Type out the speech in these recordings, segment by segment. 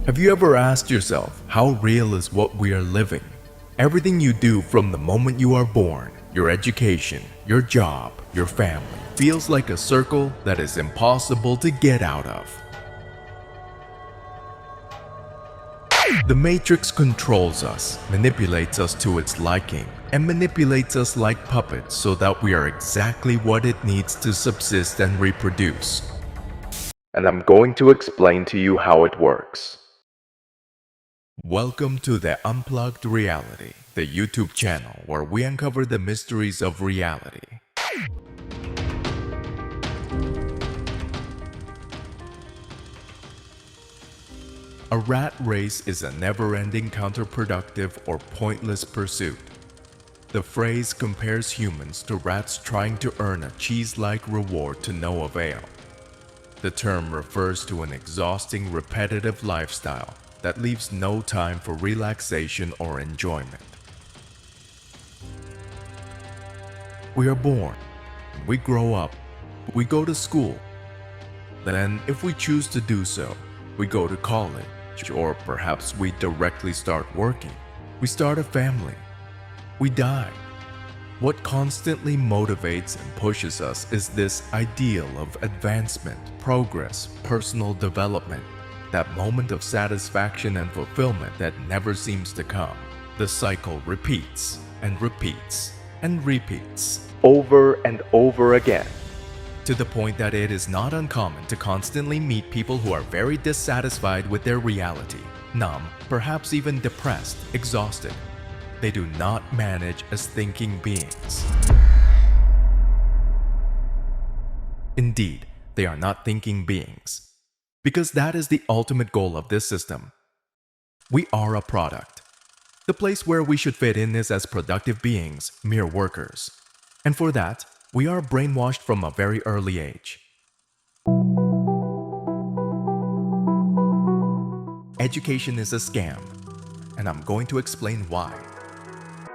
Have you ever asked yourself, how real is what we are living? Everything you do from the moment you are born, your education, your job, your family, feels like a circle that is impossible to get out of. The Matrix controls us, manipulates us to its liking, and manipulates us like puppets so that we are exactly what it needs to subsist and reproduce. And I'm going to explain to you how it works. Welcome to the Unplugged Reality, the YouTube channel where we uncover the mysteries of reality. A rat race is a never-ending counterproductive or pointless pursuit. The phrase compares humans to rats trying to earn a cheese-like reward to no avail. The term refers to an exhausting, repetitive lifestyle that leaves no time for relaxation or enjoyment. We are born, we grow up, we go to school. Then, if we choose to do so, we go to college, or perhaps we directly start working. We start a family. We die. What constantly motivates and pushes us is this ideal of advancement, progress, personal development, that moment of satisfaction and fulfillment that never seems to come. The cycle repeats and repeats and repeats over and over again, to the point that it is not uncommon to constantly meet people who are very dissatisfied with their reality, numb, perhaps even depressed, exhausted. They do not manage as thinking beings. Indeed, they are not thinking beings, because that is the ultimate goal of this system. We are a product. The place where we should fit in is as productive beings, mere workers. And for that, we are brainwashed from a very early age. Education is a scam, and I'm going to explain why.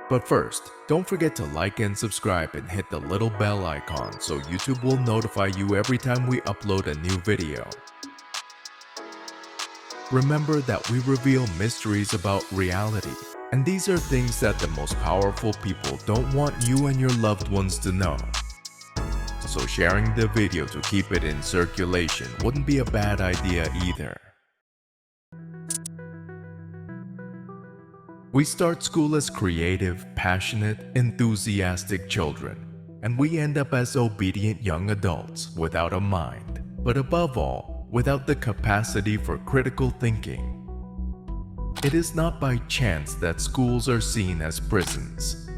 But first, don't forget to like and subscribe and hit the little bell icon so YouTube will notify you every time we upload a new video. Remember that we reveal mysteries about reality, and these are things that the most powerful people don't want you and your loved ones to know. So sharing the video to keep it in circulation wouldn't be a bad idea either. We start school as creative, passionate, enthusiastic children, and we end up as obedient young adults without a mind, but above all, without the capacity for critical thinking. It is not by chance that schools are seen as prisons.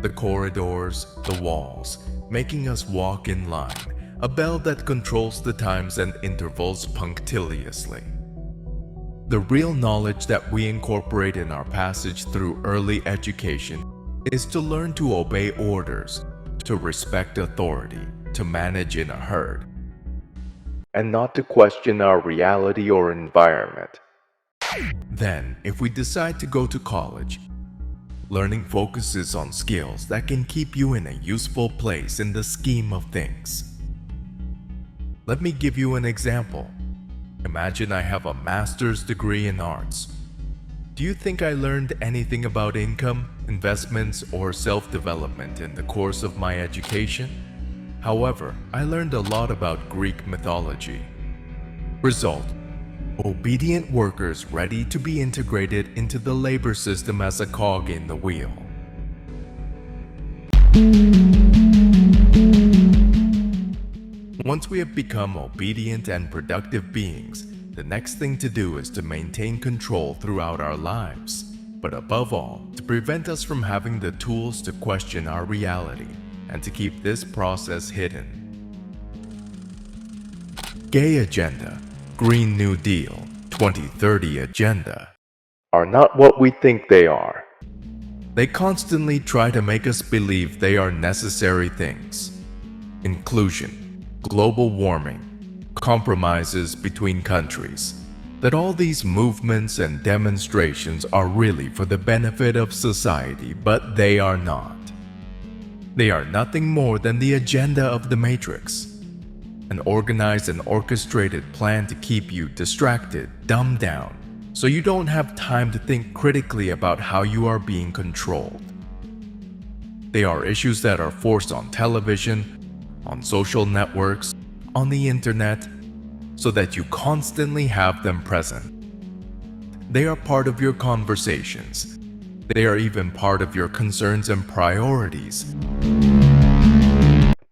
The corridors, the walls, making us walk in line, a bell that controls the times and intervals punctiliously. The real knowledge that we incorporate in our passage through early education is to learn to obey orders, to respect authority, to manage in a herd, and not to question our reality or environment. Then, if we decide to go to college, learning focuses on skills that can keep you in a useful place in the scheme of things. Let me give you an example. Imagine I have a master's degree in arts. Do you think I learned anything about income, investments, or self-development in the course of my education? However, I learned a lot about Greek mythology. Result: obedient workers ready to be integrated into the labor system as a cog in the wheel. Once we have become obedient and productive beings, the next thing to do is to maintain control throughout our lives, but above all, to prevent us from having the tools to question our reality and to keep this process hidden. Gay agenda, Green New Deal, 2030 agenda are not what we think they are. They constantly try to make us believe they are necessary things. Inclusion, global warming, compromises between countries, that all these movements and demonstrations are really for the benefit of society, but they are not. They are nothing more than the agenda of the Matrix. An organized and orchestrated plan to keep you distracted, dumbed down, so you don't have time to think critically about how you are being controlled. They are issues that are forced on television, on social networks, on the internet, so that you constantly have them present. They are part of your conversations. They are even part of your concerns and priorities.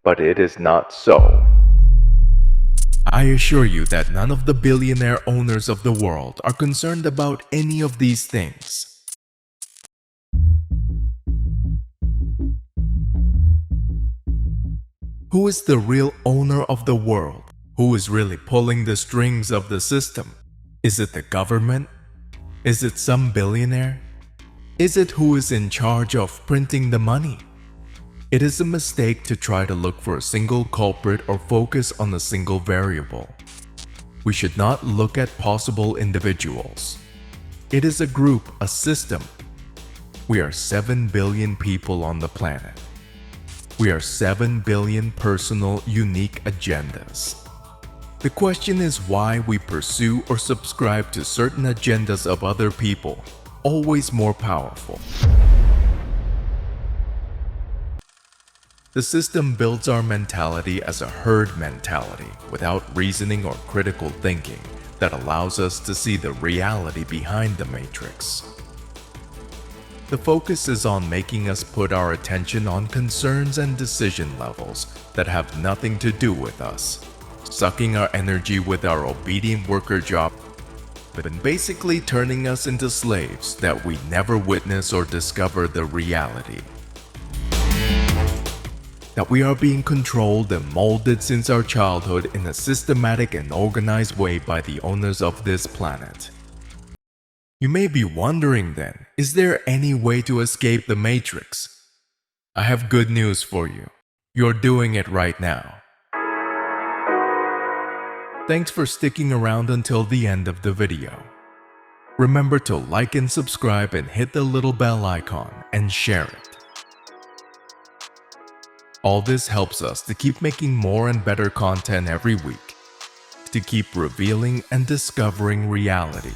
But it is not so. I assure you that none of the billionaire owners of the world are concerned about any of these things. Who is the real owner of the world? Who is really pulling the strings of the system? Is it the government? Is it some billionaire? Is it who is in charge of printing the money? It is a mistake to try to look for a single culprit or focus on a single variable. We should not look at possible individuals. It is a group, a system. We are 7 billion people on the planet. We are 7 billion personal, unique agendas. The question is why we pursue or subscribe to certain agendas of other people, always more powerful. The system builds our mentality as a herd mentality without reasoning or critical thinking that allows us to see the reality behind the matrix. The focus is on making us put our attention on concerns and decision levels that have nothing to do with us, sucking our energy with our obedient worker job, and basically turning us into slaves that we never witness or discover the reality. That we are being controlled and molded since our childhood in a systematic and organized way by the owners of this planet. You may be wondering then, is there any way to escape the matrix? I have good news for you. You're doing it right now. Thanks for sticking around until the end of the video. Remember to like and subscribe and hit the little bell icon and share it. All this helps us to keep making more and better content every week, to keep revealing and discovering reality.